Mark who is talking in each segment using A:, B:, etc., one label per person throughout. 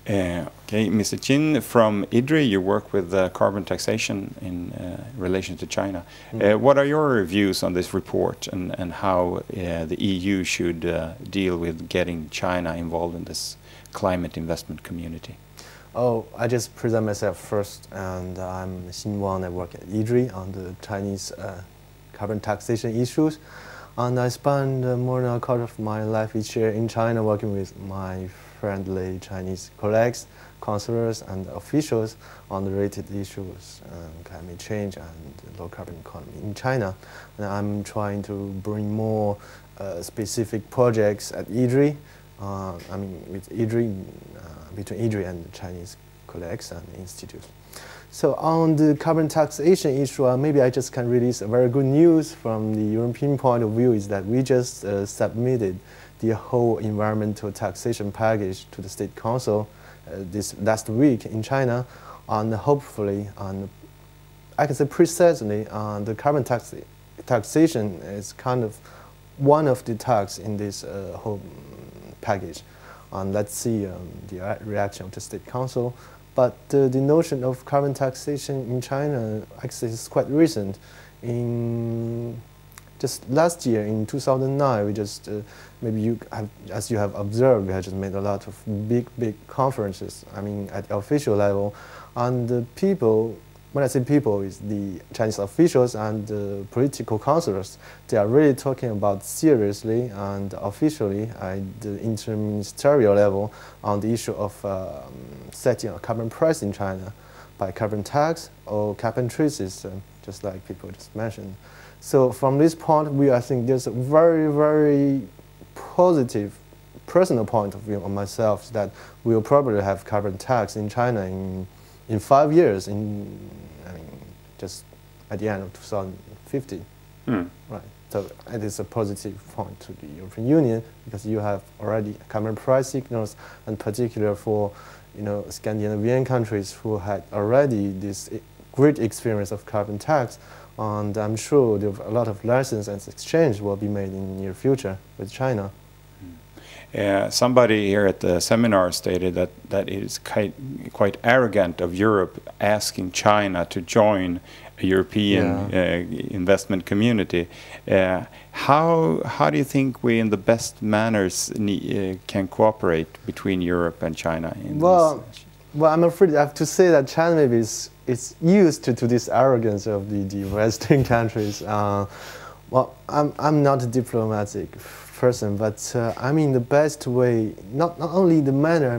A: Okay, Mr. Xin, from Iddri, you work with carbon taxation in relation to China. What are your views on this report and how the EU should deal with getting China involved in this climate investment community?
B: Oh, I just present myself first, and I'm Xin Wang. I work at Iddri on the Chinese carbon taxation issues. And I spend more than a quarter of my life each year in China working with my friendly Chinese colleagues, counselors, and officials on the related issues, climate change and low carbon economy in China. And I'm trying to bring more specific projects at Iddri. With Iddri, between Iddri and the Chinese colleagues and institutes. So on the carbon taxation issue, maybe I just can release a very good news from the European point of view is that we just submitted the whole environmental taxation package to the State Council this last week in China, and hopefully, I can say precisely, the carbon taxation is kind of one of the tax in this whole package. And let's see the reaction of the State Council. But the notion of carbon taxation in China actually is quite recent. In just last year, in 2009, we just, maybe you have, as you have observed, we have just made a lot of big conferences, at the official level. And the people, when I say people, is the Chinese officials and the political councillors. They are really talking about seriously and officially at the interministerial level on the issue of setting a carbon price in China by carbon tax or cap and trade system, just like people just mentioned. So from this point of view, I think there's a very positive personal point of view on myself that we'll probably have carbon tax in China in 5 years, just at the end of 2050. Right. So it is a positive point to the European Union because you have already carbon price signals, and particularly for Scandinavian countries who had already this great experience of carbon tax. And I'm sure there are a lot of lessons and exchange will be made in the near future with China.
A: Somebody here at the seminar stated that it is quite arrogant of Europe asking China to join a European investment community. How do you think we, in the best manners, can cooperate between Europe and China?
B: Well, I'm afraid I have to say that China maybe is used to this arrogance of the Western countries. Well, I'm not a diplomatic person, but the best way, not only the manner,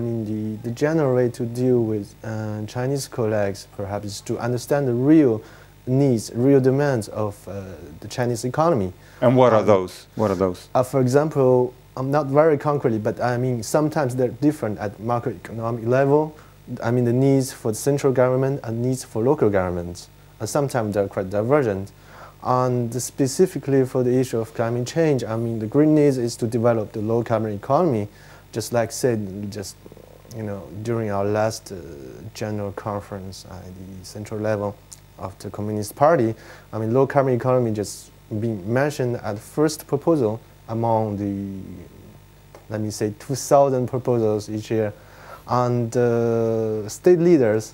B: the general way to deal with Chinese colleagues perhaps is to understand the real needs, real demands of the Chinese economy.
A: And what are those? What are those?
B: For example, not very concretely, but sometimes they're different at macroeconomic level. The needs for the central government and needs for local governments. And sometimes they're quite divergent. And specifically for the issue of climate change, the green needs is to develop the low carbon economy, just like said, during our last general conference at the central level of the Communist Party. Low carbon economy just being mentioned at first proposal among the, let me say, 2,000 proposals each year. And state leaders,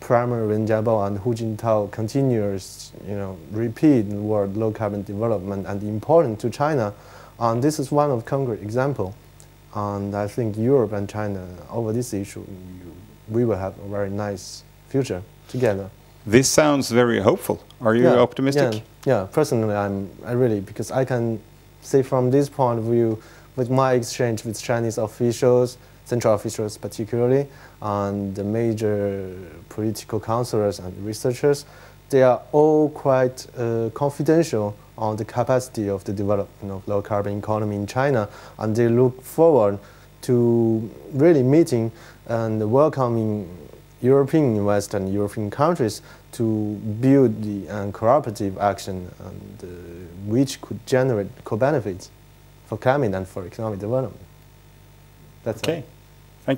B: Premier Wen Jiabao and Hu Jintao, continuous, repeat the word low carbon development and important to China. And this is one of concrete example. And I think Europe and China, over this issue, we will have a very nice future together.
A: This sounds very hopeful. Are you optimistic?
B: Yeah. Personally, I really, because I can say from this point of view, with my exchange with Chinese officials, central officials particularly, and the major political counselors and researchers, they are all quite confidential on the capacity of the development of low carbon economy in China, and they look forward to really meeting and welcoming European investors and European countries to build the cooperative action and, which could generate co-benefits for climate and for economic development. That's
A: okay.
B: all.